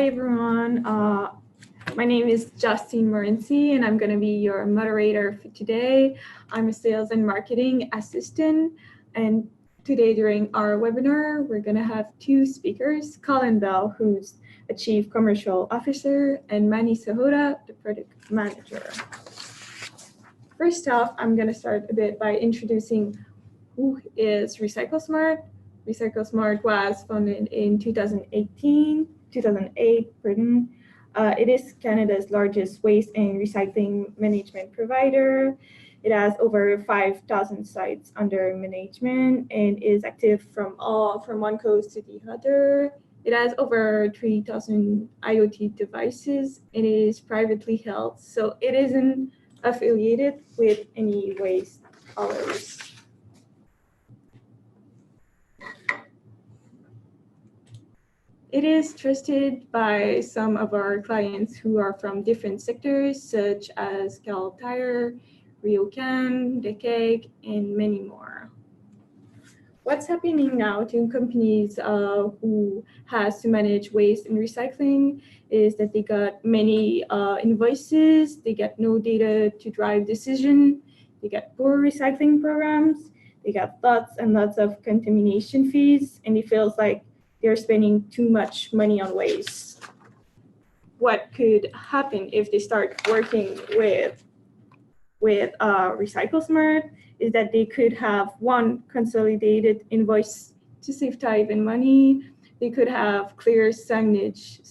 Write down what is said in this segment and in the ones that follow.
Hi, everyone. My name is Justine Morency, and I'm going to be your moderator for today. I'm a sales and marketing assistant, and today during our webinar, we're going to have two speakers, Colin Bell, who's a Chief Commercial Officer, and Manny Sahota, the Product Manager. First off, I'm going to start a bit by introducing who is RecycleSmart. RecycleSmart was founded in 2008. It is Canada's largest waste and recycling management provider. It has over 5,000 sites under management and is active from one coast to the other. It has over 3,000 IoT devices and it is privately held, so it isn't affiliated with any waste haulers. It is trusted by some of our clients who are from different sectors, such as Cal Tire, RioCan, Decade, and many more. What's happening now to companies who has to manage waste and recycling is that they got many invoices, they get no data to drive decision, they get poor recycling programs, they got lots and lots of contamination fees, and it feels like they're spending too much money on waste. What could happen if they start working with RecycleSmart is that they could have one consolidated invoice to save time and money. They could have clear signage,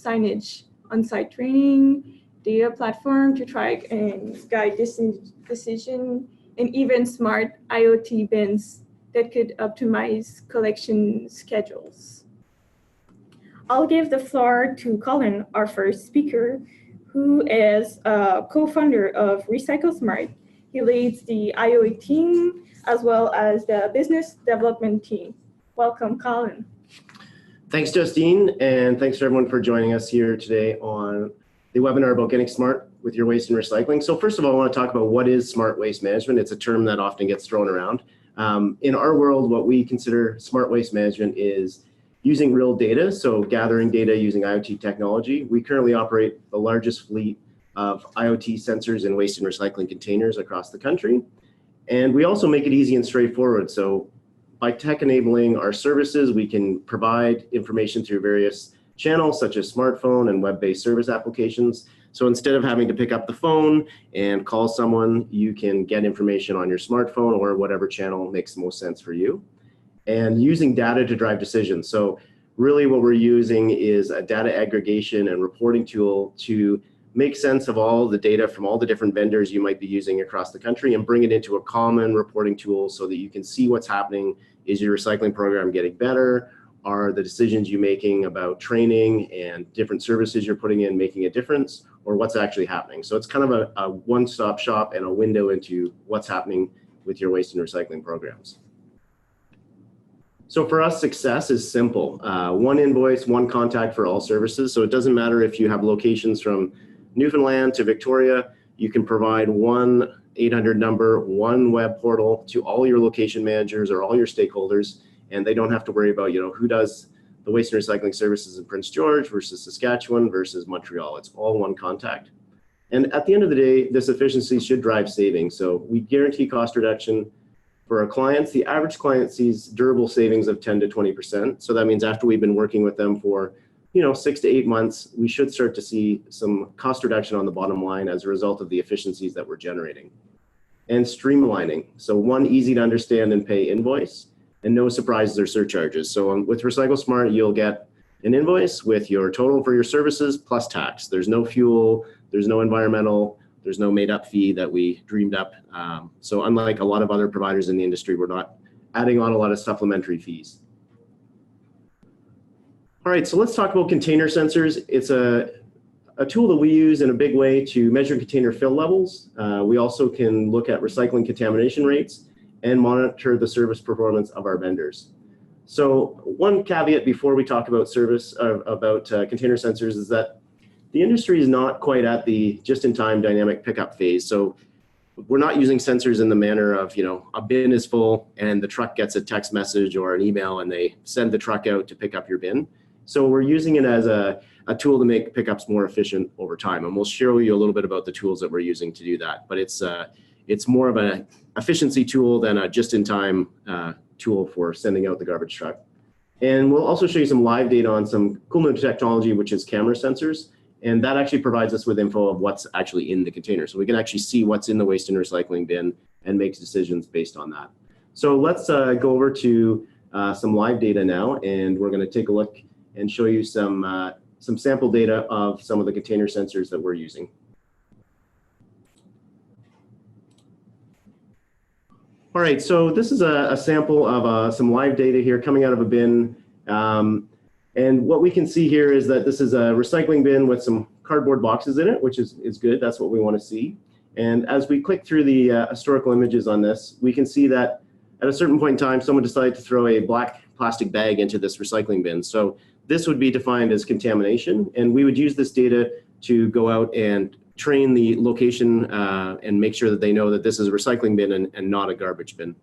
on-site training, data platform to track and guide decision, and even smart IoT bins that could optimize collection schedules. I'll give the floor to Colin, our first speaker, who is a co-founder of RecycleSmart. He leads the IoT team as well as the business development team. Welcome, Colin. Thanks, Justine, and thanks for everyone for joining us here today on the webinar about getting smart with your waste and recycling. So first of all, I want to talk about what is smart waste management. It's a term that often gets thrown around. In our world, what we consider smart waste management is using real data, so gathering data using IoT technology. We currently operate the largest fleet of IoT sensors and waste and recycling containers across the country. And we also make it easy and straightforward. So by tech enabling our services, we can provide information through various channels such as smartphone and web-based service applications. So instead of having to pick up the phone and call someone, you can get information on your smartphone or whatever channel makes the most sense for you. And using data to drive decisions. So really what we're using is a data aggregation and reporting tool to make sense of all the data from all the different vendors you might be using across the country and bring it into a common reporting tool so that you can see what's happening. Is your recycling program getting better? Are the decisions you're making about training and different services you're putting in making a difference, or what's actually happening? So it's kind of a one-stop shop and a window into what's happening with your waste and recycling programs. So for us, success is simple. One invoice, one contact for all services. So it doesn't matter if you have locations from Newfoundland to Victoria, you can provide one 800 number, one web portal to all your location managers or all your stakeholders, and they don't have to worry about, who does the waste and recycling services in Prince George versus Saskatchewan versus Montreal. It's all one contact. And at the end of the day, this efficiency should drive savings. So we guarantee cost reduction. For our clients, the average client sees durable savings of 10 to 20%. So that means after we've been working with them for 6 to 8 months, we should start to see some cost reduction on the bottom line as a result of the efficiencies that we're generating. And streamlining. So one easy to understand and pay invoice and no surprises or surcharges. So with RecycleSmart, you'll get an invoice with your total for your services plus tax. There's no fuel, there's no environmental, there's no made up fee that we dreamed up. So unlike a lot of other providers in the industry, we're not adding on a lot of supplementary fees. All right, so let's talk about container sensors. It's a tool that we use in a big way to measure container fill levels. We also can look at recycling contamination rates and monitor the service performance of our vendors. So one caveat before we talk about container sensors is that the industry is not quite at the just-in-time dynamic pickup phase. So we're not using sensors in the manner of, a bin is full and the truck gets a text message or an email and they send the truck out to pick up your bin. So we're using it as a tool to make pickups more efficient over time. And we'll show you a little bit about the tools that we're using to do that. But it's more of an efficiency tool than a just-in-time tool for sending out the garbage truck. And we'll also show you some live data on some cool new technology, which is camera sensors. And that actually provides us with info of what's actually in the container. So we can actually see what's in the waste and recycling bin and make decisions based on that. So let's go over to some live data now, and we're going to take a look and show you some sample data of some of the container sensors that we're using. All right, so this is a sample of some live data here coming out of a bin. And what we can see here is that this is a recycling bin with some cardboard boxes in it, which is good. That's what we want to see. And as we click through the historical images on this, we can see that at a certain point in time, someone decided to throw a black plastic bag into this recycling bin. So this would be defined as contamination. And we would use this data to go out and train the location and make sure that they know that this is a recycling bin and not a garbage bin.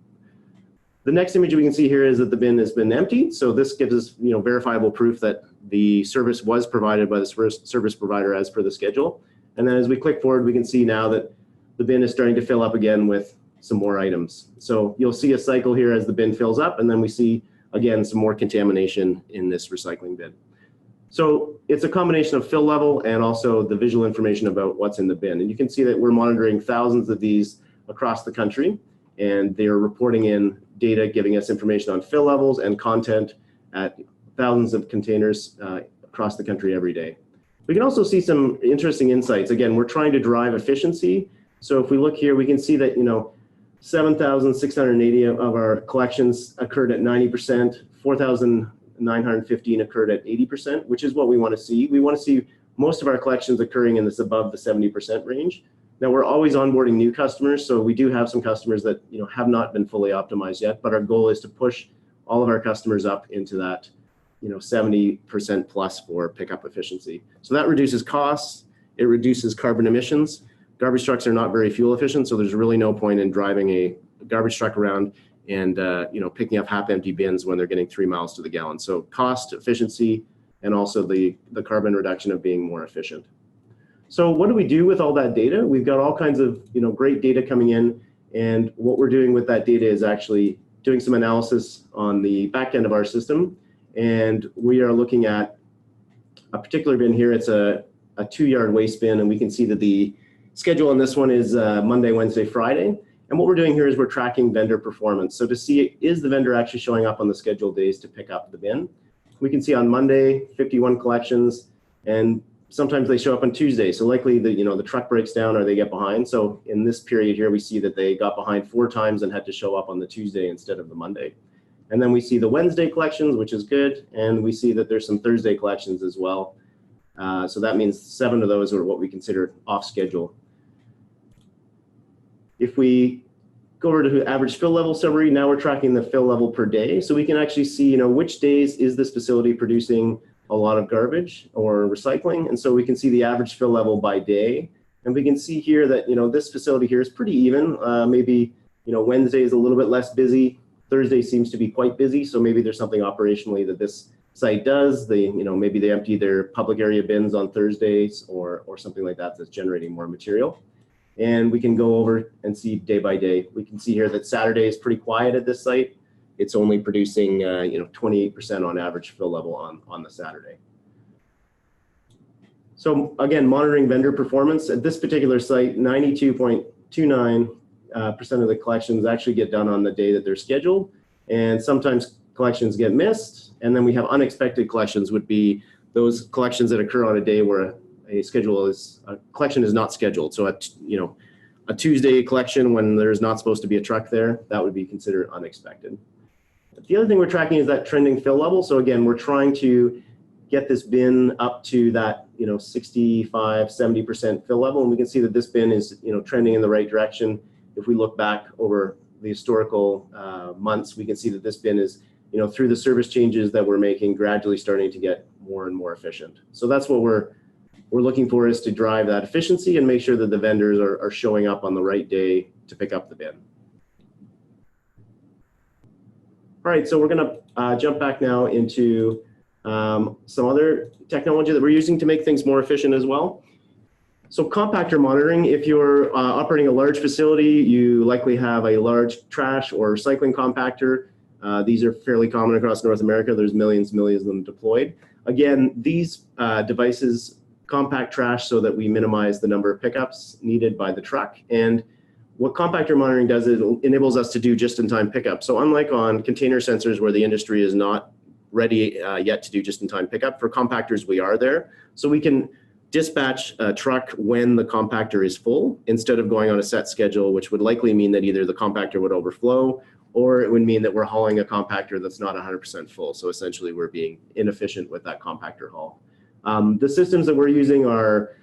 The next image we can see here is that the bin has been emptied. So this gives us verifiable proof that the service was provided by the service provider as per the schedule. And then as we click forward, we can see now that the bin is starting to fill up again with some more items. So you'll see a cycle here as the bin fills up, and then we see, again, some more contamination in this recycling bin. So it's a combination of fill level and also the visual information about what's in the bin. And you can see that we're monitoring thousands of these across the country, and they are reporting in data giving us information on fill levels and content at thousands of containers across the country every day. We can also see some interesting insights. Again, we're trying to drive efficiency. So if we look here, we can see that 7,680 of our collections occurred at 90%, 4,915 occurred at 80%, which is what we want to see. We want to see most of our collections occurring in this above the 70% range. Now we're always onboarding new customers, so we do have some customers that have not been fully optimized yet, but our goal is to push all of our customers up into that 70% plus for pickup efficiency. So that reduces costs, it reduces carbon emissions. Garbage trucks are not very fuel efficient, so there's really no point in driving a garbage truck around and picking up half-empty bins when they're getting 3 miles to the gallon. So cost, efficiency, and also the carbon reduction of being more efficient. So what do we do with all that data? We've got all kinds of great data coming in, and what we're doing with that data is actually doing some analysis on the back end of our system, and we are looking at a particular bin here. It's a 2-yard waste bin, and we can see that the schedule on this one is Monday, Wednesday, Friday. And what we're doing here is we're tracking vendor performance. So to see, is the vendor actually showing up on the scheduled days to pick up the bin? We can see on Monday, 51 collections, and sometimes they show up on Tuesday. So likely the truck breaks down or they get behind. So in this period here, we see that they got behind 4 times and had to show up on the Tuesday instead of the Monday. And then we see the Wednesday collections, which is good. And we see that there's some Thursday collections as well. So that means 7 of those are what we consider off schedule. If we go over to average fill level summary, now we're tracking the fill level per day. So we can actually see, which days is this facility producing a lot of garbage or recycling. And so we can see the average fill level by day. And we can see here that, this facility here is pretty even. Maybe, Wednesday is a little bit less busy. Thursday seems to be quite busy. So maybe there's something operationally that this site does. They, maybe they empty their public area bins on Thursdays or something like that that's generating more material. And we can go over and see day by day. We can see here that Saturday is pretty quiet at this site. It's only producing 28% on average fill level on the Saturday. So again, monitoring vendor performance at this particular site, 92.29% of the collections actually get done on the day that they're scheduled. And sometimes collections get missed. And then we have unexpected collections, would be those collections that occur on a day where a collection is not scheduled. So a Tuesday collection when there's not supposed to be a truck there, that would be considered unexpected. The other thing we're tracking is that trending fill level. So again, we're trying to get this bin up to that 65, 70% fill level, and we can see that this bin is trending in the right direction. If we look back over the historical months, we can see that this bin is through the service changes that we're making, gradually starting to get more and more efficient. So that's what we're looking for, is to drive that efficiency and make sure that the vendors are showing up on the right day to pick up the bin. All right, so we're going to jump back now into some other technology that we're using to make things more efficient as well. So compactor monitoring, if you're operating a large facility, you likely have a large trash or recycling compactor. These are fairly common across North America. There's millions of them deployed. Again, these devices compact trash so that we minimize the number of pickups needed by the truck. And what compactor monitoring does is it enables us to do just-in-time pickup. So unlike on container sensors where the industry is not ready yet to do just-in-time pickup, for compactors we are there. So we can dispatch a truck when the compactor is full instead of going on a set schedule, which would likely mean that either the compactor would overflow or it would mean that we're hauling a compactor that's not 100% full. So essentially we're being inefficient with that compactor haul. The systems that we're using are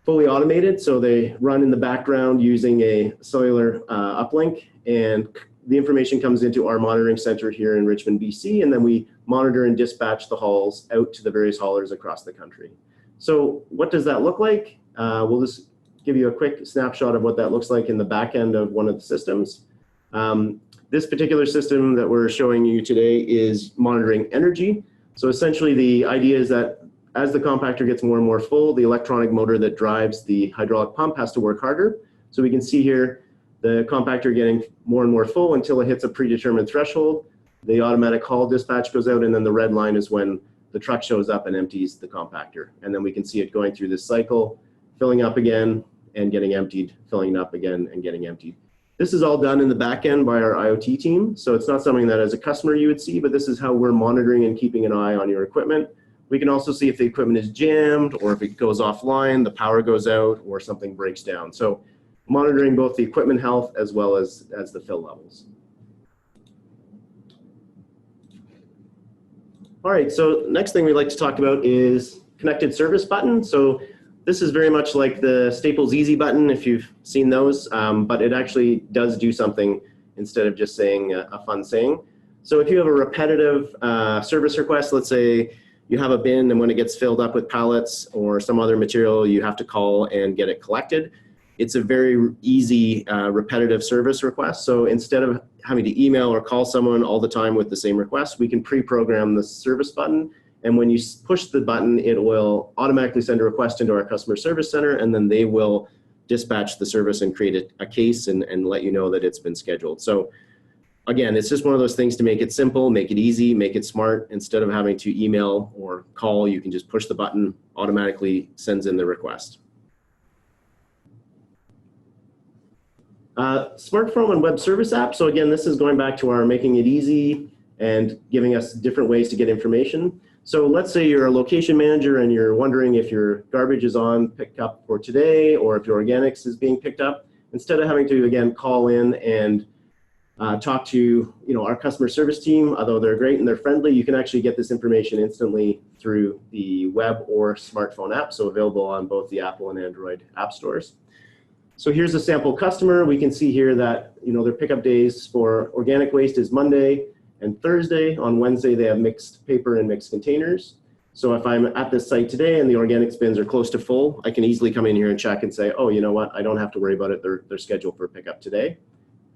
fully automated, so they run in the background using a cellular uplink, and the information comes into our monitoring center here in Richmond, BC, and then we monitor and dispatch the hauls out to the various haulers across the country. So what does that look like? We'll just give you a quick snapshot of what that looks like in the back end of one of the systems. This particular system that we're showing you today is monitoring energy. So essentially the idea is that as the compactor gets more and more full, the electronic motor that drives the hydraulic pump has to work harder. So we can see here the compactor getting more and more full until it hits a predetermined threshold. The automatic haul dispatch goes out, and then the red line is when the truck shows up and empties the compactor. And then we can see it going through this cycle, filling up again and getting emptied, filling up again and getting emptied. This is all done in the back end by our IoT team. So it's not something that as a customer you would see, but this is how we're monitoring and keeping an eye on your equipment. We can also see if the equipment is jammed or if it goes offline, the power goes out, or something breaks down. So monitoring both the equipment health as well as the fill levels. All right, so next thing we'd like to talk about is connected service button. So this is very much like the Staples Easy button, if you've seen those, but it actually does do something instead of just saying a fun saying. So if you have a repetitive service request, let's say you have a bin and when it gets filled up with pallets or some other material, you have to call and get it collected. It's a very easy repetitive service request. So instead of having to email or call someone all the time with the same request, we can pre-program the service button. And when you push the button, it will automatically send a request into our customer service center, and then they will dispatch the service and create a case and let you know that it's been scheduled. So again, it's just one of those things to make it simple, make it easy, make it smart. Instead of having to email or call, you can just push the button, automatically sends in the request. Smartphone and web service app. So again, this is going back to our making it easy and giving us different ways to get information. So let's say you're a location manager and you're wondering if your garbage is on picked up for today or if your organics is being picked up. Instead of having to, again, call in and talk to our customer service team, although they're great and they're friendly, you can actually get this information instantly through the web or smartphone app, so available on both the Apple and Android app stores. So here's a sample customer. We can see here that their pickup days for organic waste is Monday and Thursday. On Wednesday, they have mixed paper and mixed containers. So if I'm at this site today and the organic bins are close to full, I can easily come in here and check and say, oh, you know what? I don't have to worry about it. They're scheduled for pickup today.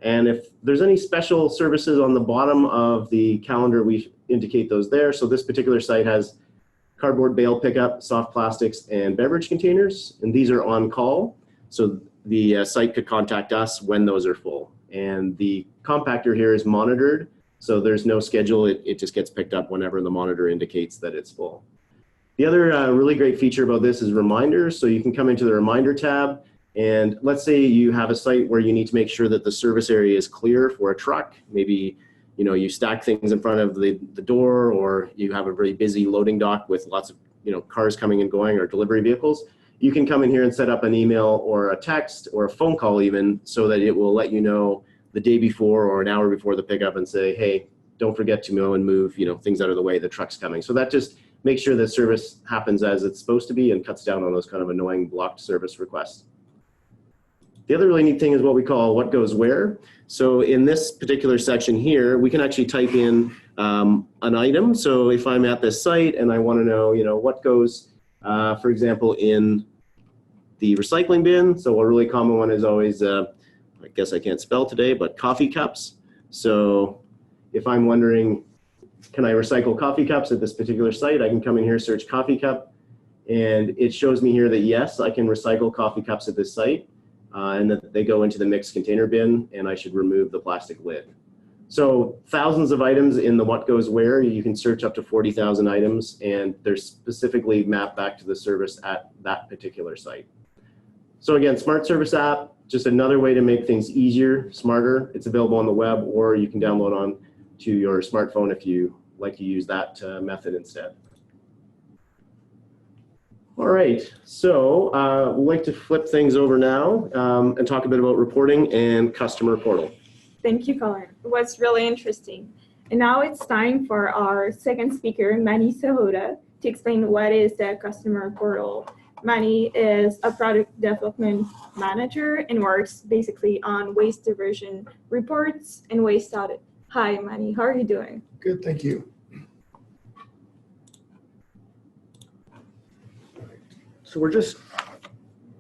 And if there's any special services on the bottom of the calendar, we indicate those there. So this particular site has cardboard bale pickup, soft plastics, and beverage containers. And these are on call. So the site could contact us when those are full. And the compactor here is monitored. So there's no schedule. It just gets picked up whenever the monitor indicates that it's full. The other really great feature about this is reminders. So you can come into the reminder tab, and let's say you have a site where you need to make sure that the service area is clear for a truck. Maybe you stack things in front of the door, or you have a very busy loading dock with lots of cars coming and going, or delivery vehicles. You can come in here and set up an email or a text or a phone call even, so that it will let you know the day before or an hour before the pickup and say, hey, don't forget to mow and move things out of the way, the truck's coming. So that just makes sure the service happens as it's supposed to be and cuts down on those kind of annoying blocked service requests. The other really neat thing is what we call what goes where. So in this particular section here, we can actually type in an item. So if I'm at this site and I want to know, what goes, for example, in the recycling bin. So a really common one is always, I guess I can't spell today, but coffee cups. So if I'm wondering, can I recycle coffee cups at this particular site? I can come in here, search coffee cup, and it shows me here that yes, I can recycle coffee cups at this site, and that they go into the mixed container bin, and I should remove the plastic lid. So thousands of items in the what goes where. You can search up to 40,000 items, and they're specifically mapped back to the service at that particular site. So again, Smart Service app, just another way to make things easier, smarter. It's available on the web, or you can download on to your smartphone if you like to use that method instead. All right, so we'd like to flip things over now and talk a bit about reporting and customer portal. Thank you, Colin. It was really interesting. And now it's time for our second speaker, Manny Sahota, to explain what is the customer portal. Manny is a product development manager and works basically on waste diversion reports and waste audit. Hi, Manny. How are you doing? Good, thank you. So we're just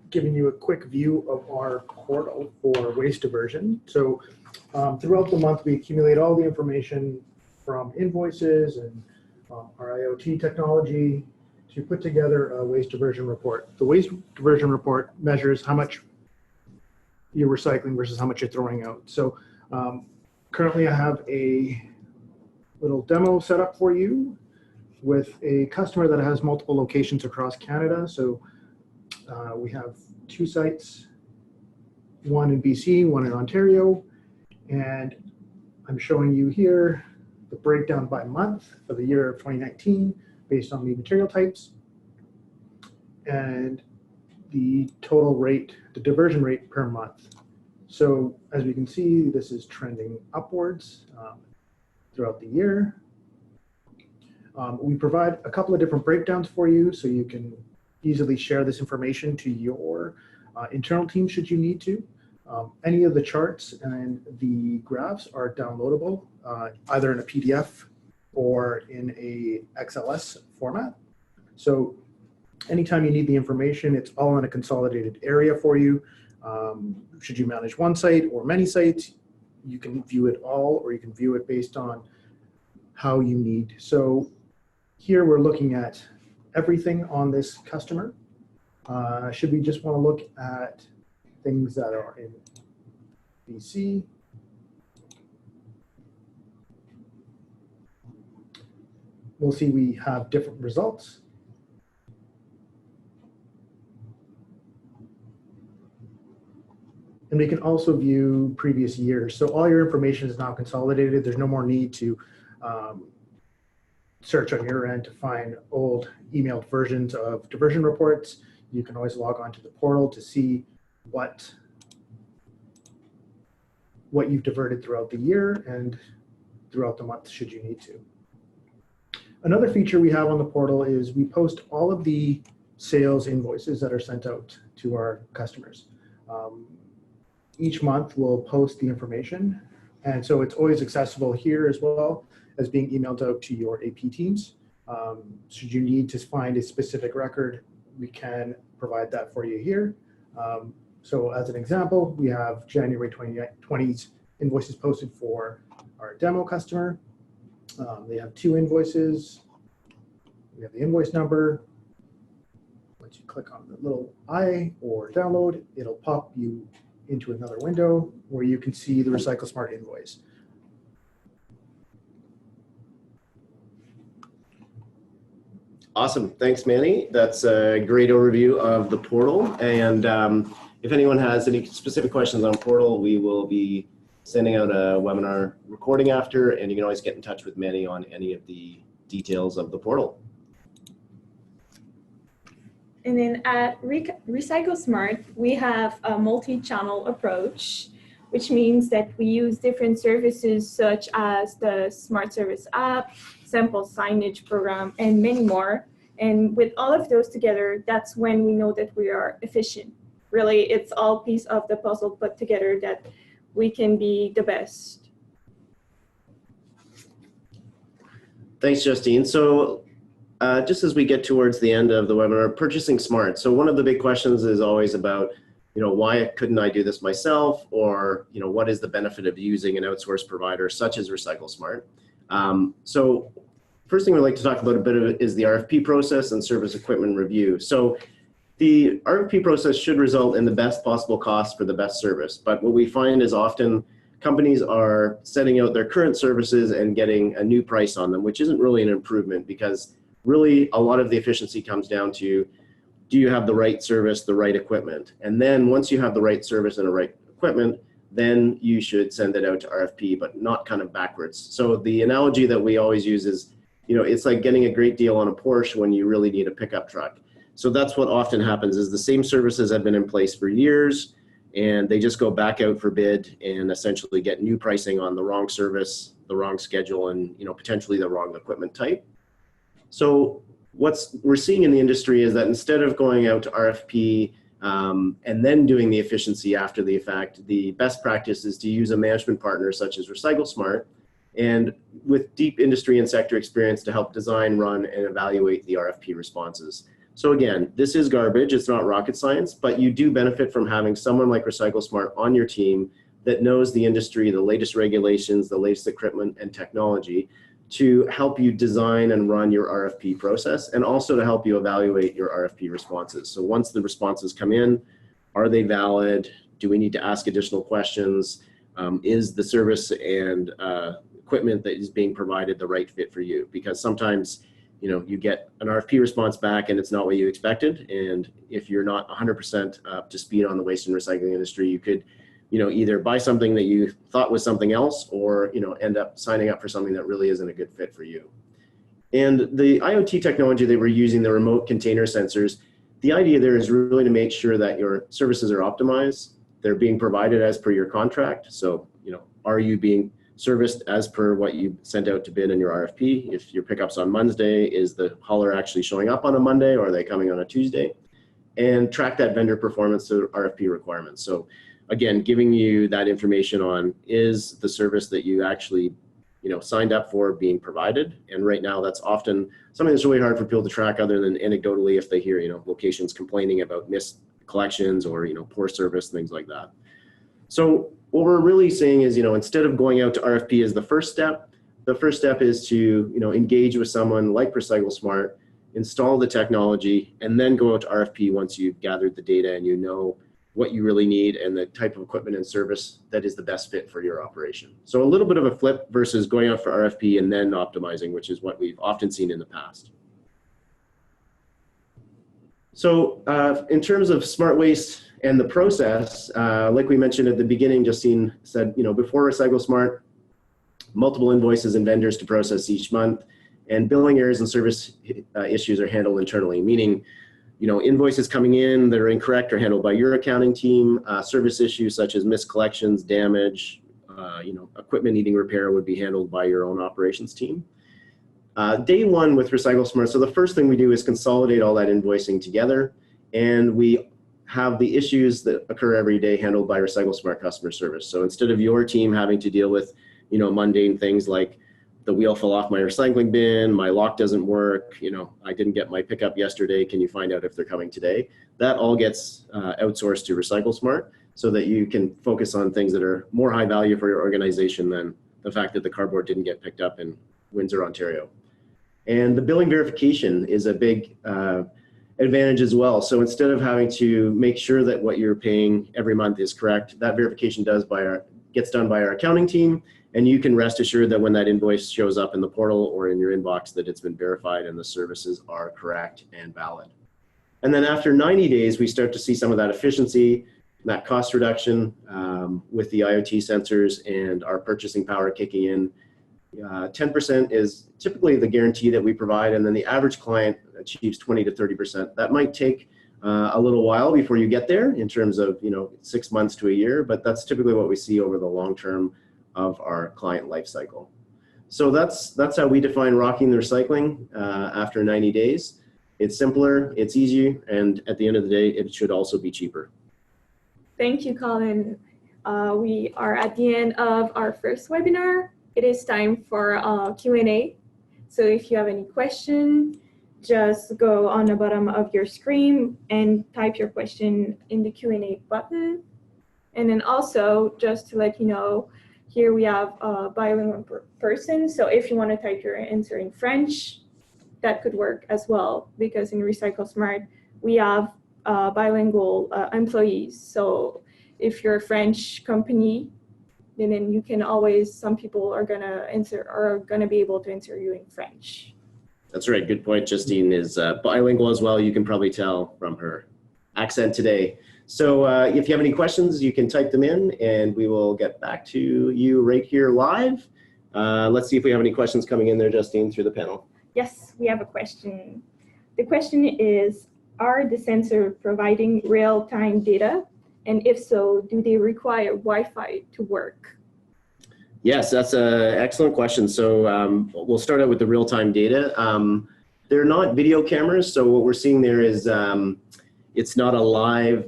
giving you a quick view of our portal for waste diversion. So throughout the month, we accumulate all the information from invoices and our IoT technology to put together a waste diversion report. The waste diversion report measures how much you're recycling versus how much you're throwing out. So currently I have a little demo set up for you with a customer that has multiple locations across Canada. So we have 2 sites, one in BC, one in Ontario, and I'm showing you here the breakdown by month for the year of 2019 based on the material types and the total rate, the diversion rate per month. So as we can see, this is trending upwards throughout the year. We provide a couple of different breakdowns for you so you can easily share this information to your internal team should you need to. Any of the charts and the graphs are downloadable either in a PDF or in a XLS format. So anytime you need the information, it's all in a consolidated area for you. Should you manage one site or many sites, you can view it all, or you can view it based on how you need. So here we're looking at everything on this customer. Should we just want to look at things that are in BC? We'll see we have different results. And we can also view previous years. So all your information is now consolidated. There's no more need to search on your end to find old emailed versions of diversion reports. You can always log on to the portal to see what you've diverted throughout the year and throughout the month should you need to. Another feature we have on the portal is we post all of the sales invoices that are sent out to our customers. Each month we'll post the information, and so it's always accessible here as well as being emailed out to your AP teams. Should you need to find a specific record, we can provide that for you here. So as an example, we have January 2020's invoices posted for our demo customer. They have 2 invoices. We have the invoice number. Once you click on the little I or download, it'll pop you into another window where you can see the Recycle Smart invoice. Awesome, thanks Manny. That's a great overview of the portal. And if anyone has any specific questions on portal, we will be sending out a webinar recording after, and you can always get in touch with Manny on any of the details of the portal. And then at Recycle Smart, we have a multi-channel approach, which means that we use different services such as the Smart Service app, sample signage program, and many more. And with all of those together, that's when we know that we are efficient. Really, it's all piece of the puzzle put together that we can be the best. Thanks, Justine. So just as we get towards the end of the webinar, purchasing smart. So one of the big questions is always about, why couldn't I do this myself? Or, what is the benefit of using an outsourced provider such as Recycle Smart? So first thing we'd like to talk about a bit of is the RFP process and service equipment review. So the RFP process should result in the best possible cost for the best service. But what we find is often companies are setting out their current services and getting a new price on them, which isn't really an improvement, because really a lot of the efficiency comes down to, do you have the right service, the right equipment? And then once you have the right service and the right equipment, then you should send it out to RFP, but not kind of backwards. So the analogy that we always use is, it's like getting a great deal on a Porsche when you really need a pickup truck. So that's what often happens, is the same services have been in place for years, and they just go back out for bid and essentially get new pricing on the wrong service, the wrong schedule, and potentially the wrong equipment type. So what we're seeing in the industry is that instead of going out to RFP and then doing the efficiency after the fact, the best practice is to use a management partner such as RecycleSmart, and with deep industry and sector experience to help design, run, and evaluate the RFP responses. So again, this is garbage, it's not rocket science, but you do benefit from having someone like RecycleSmart on your team that knows the industry, the latest regulations, the latest equipment and technology, to help you design and run your RFP process, and also to help you evaluate your RFP responses. So once the responses come in, are they valid? Do we need to ask additional questions? Is the service and equipment that is being provided the right fit for you? Because sometimes you get an RFP response back and it's not what you expected. And if you're not 100% up to speed on the waste and recycling industry, you could, either buy something that you thought was something else, or, end up signing up for something that really isn't a good fit for you. And the IoT technology that we're using, the remote container sensors, the idea there is really to make sure that your services are optimized. They're being provided as per your contract. So, are you being serviced as per what you sent out to bid in your RFP? If your pickup's on Monday, is the hauler actually showing up on a Monday, or are they coming on a Tuesday? And track that vendor performance to RFP requirements. So again, giving you that information on, is the service that you actually signed up for being provided? And right now that's often something that's really hard for people to track, other than anecdotally if they hear locations complaining about missed collections or poor service, things like that. So what we're really saying is, instead of going out to RFP as the first step is to, engage with someone like RecycleSmart, install the technology, and then go out to RFP once you've gathered the data and what you really need and the type of equipment and service that is the best fit for your operation. So a little bit of a flip versus going out for RFP and then optimizing, which is what we've often seen in the past. So in terms of smart waste and the process, like we mentioned at the beginning, Justine said, before RecycleSmart, multiple invoices and vendors to process each month, and billing errors and service issues are handled internally, meaning, invoices coming in that are incorrect are handled by your accounting team. Service issues such as missed collections, damage, equipment needing repair would be handled by your own operations team. Day one with RecycleSmart, so the first thing we do is consolidate all that invoicing together, and we have the issues that occur every day handled by RecycleSmart customer service. So instead of your team having to deal with, mundane things like the wheel fell off my recycling bin, my lock doesn't work, I didn't get my pickup yesterday, can you find out if they're coming today? That all gets outsourced to RecycleSmart, so that you can focus on things that are more high value for your organization than the fact that the cardboard didn't get picked up in Windsor, Ontario. And the billing verification is a big advantage as well. So instead of having to make sure that what you're paying every month is correct, that verification gets done by our accounting team, and you can rest assured that when that invoice shows up in the portal or in your inbox, that it's been verified and the services are correct and valid. And then after 90 days, we start to see some of that efficiency, that cost reduction with the IoT sensors and our purchasing power kicking in. 10% is typically the guarantee that we provide, and then the average client achieves 20 to 30%. That might take a little while before you get there in terms of 6 months to a year, but that's typically what we see over the long term of our client life cycle. So that's how we define rocking the recycling after 90 days. It's simpler, it's easy, and at the end of the day, it should also be cheaper. Thank you, Colin. We are at the end of our first webinar. It is time for Q&A. So if you have any question, just go on the bottom of your screen and type your question in the Q&A button. And then also, just to let you know, here we have a bilingual person. So if you want to type your answer in French, that could work as well, because in Recycle Smart, we have bilingual employees. So if you're a French company, then you can always, some people are gonna be able to answer you in French. That's right. Good point. Justine is bilingual as well. You can probably tell from her accent today. So if you have any questions, you can type them in and we will get back to you right here live. Let's see if we have any questions coming in there, Justine, through the panel. Yes, we have a question. The question is, are the sensors providing real-time data? And if so, do they require Wi-Fi to work? Yes, that's an excellent question. So we'll start out with the real-time data. They're not video cameras. So what we're seeing there is it's not a live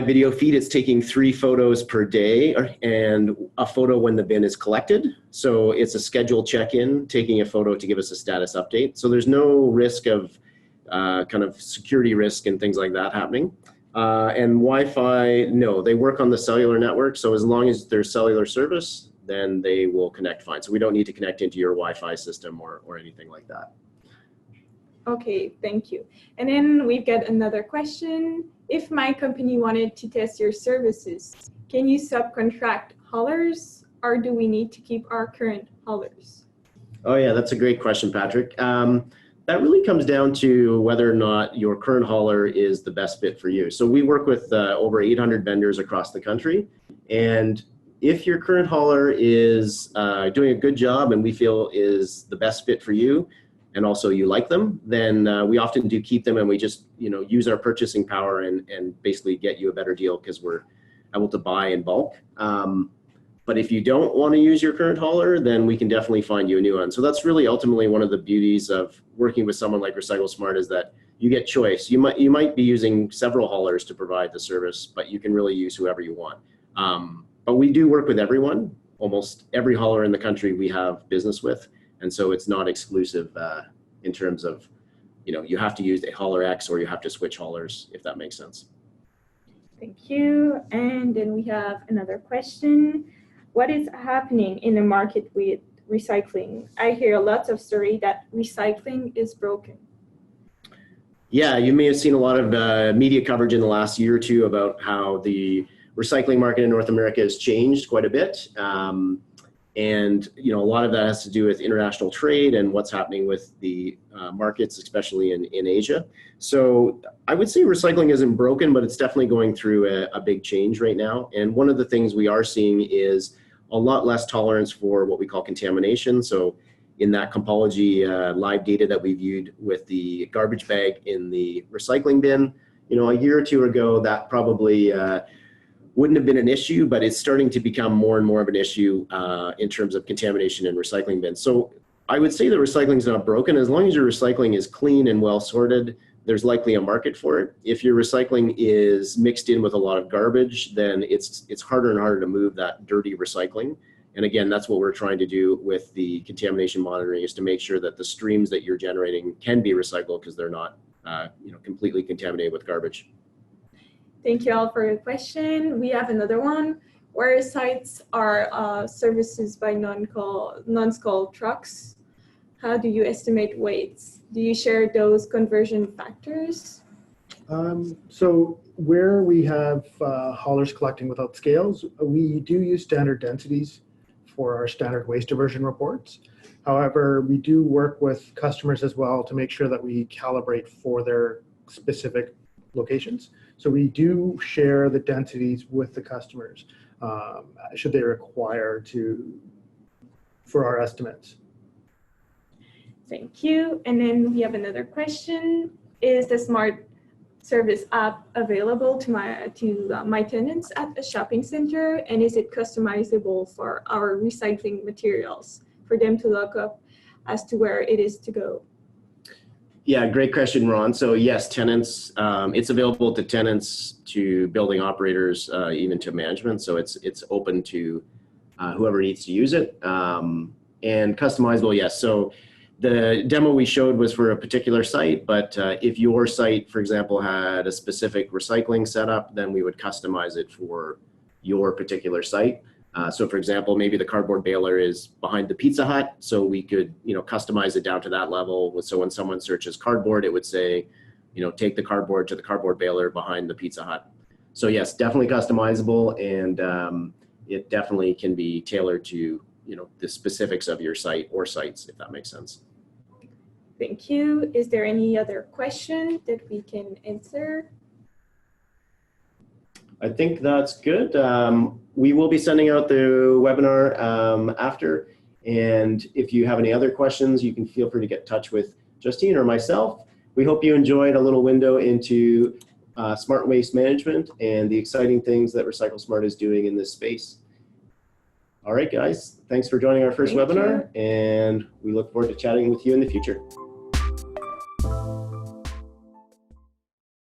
video feed. It's taking 3 photos per day and a photo when the bin is collected. So it's a scheduled check-in, taking a photo to give us a status update. So there's no risk of kind of security risk and things like that happening. And Wi-Fi, no, they work on the cellular network. So as long as there's cellular service, then they will connect fine. So we don't need to connect into your Wi-Fi system or anything like that. Okay, thank you. And then we've got another question. If my company wanted to test your services, can you subcontract haulers, or do we need to keep our current haulers? Oh yeah, that's a great question, Patrick. That really comes down to whether or not your current hauler is the best fit for you. So we work with over 800 vendors across the country. And if your current hauler is doing a good job and we feel is the best fit for you, and also you like them, then we often do keep them, and we just use our purchasing power and basically get you a better deal because we're able to buy in bulk. But if you don't want to use your current hauler, then we can definitely find you a new one. So that's really ultimately one of the beauties of working with someone like Recycle Smart, is that you get choice. You might be using several haulers to provide the service, but you can really use whoever you want. But we do work with everyone. Almost every hauler in the country we have business with. And so it's not exclusive in terms of, you have to use a hauler X or you have to switch haulers, if that makes sense. Thank you. And then we have another question. What is happening in the market with recycling? I hear lots of stories that recycling is broken. Yeah, you may have seen a lot of media coverage in the last year or two about how the recycling market in North America has changed quite a bit. And a lot of that has to do with international trade and what's happening with the markets, especially in Asia. So I would say recycling isn't broken, but it's definitely going through a big change right now. And one of the things we are seeing is a lot less tolerance for what we call contamination. So in that compology live data that we viewed with the garbage bag in the recycling bin, a year or two ago, that probably wouldn't have been an issue, but it's starting to become more and more of an issue in terms of contamination in recycling bins. So I would say that recycling is not broken. As long as your recycling is clean and well sorted, there's likely a market for it. If your recycling is mixed in with a lot of garbage, then it's harder and harder to move that dirty recycling. And again, that's what we're trying to do with the contamination monitoring, is to make sure that the streams that you're generating can be recycled because they're not completely contaminated with garbage. Thank you all for your question. We have another one. Where sites are services by non-skull trucks? How do you estimate weights? Do you share those conversion factors? So where we have haulers collecting without scales, we do use standard densities for our standard waste diversion reports. However, we do work with customers as well to make sure that we calibrate for their specific locations. So we do share the densities with the customers should they require for our estimates. Thank you. And then we have another question. Is the Smart Service app available to my tenants at a shopping center? And is it customizable for our recycling materials for them to look up as to where it is to go? Yeah, great question, Ron. So yes, tenants, it's available to tenants, to building operators, even to management. So it's open to whoever needs to use it, and customizable. Yes. So the demo we showed was for a particular site, but if your site, for example, had a specific recycling setup, then we would customize it for your particular site. So for example, maybe the cardboard baler is behind the Pizza Hut, so we could, customize it down to that level. So when someone searches cardboard, it would say, take the cardboard to the cardboard baler behind the Pizza Hut. So yes, definitely customizable, and it definitely can be tailored to, the specifics of your site or sites, if that makes sense. Thank you. Is there any other question that we can answer? I think that's good. We will be sending out the webinar after, and if you have any other questions, you can feel free to get in touch with Justine or myself. We hope you enjoyed a little window into smart waste management and the exciting things that Recycle Smart is doing in this space. All right, guys, thanks for joining our first webinar, and we look forward to chatting with you in the future.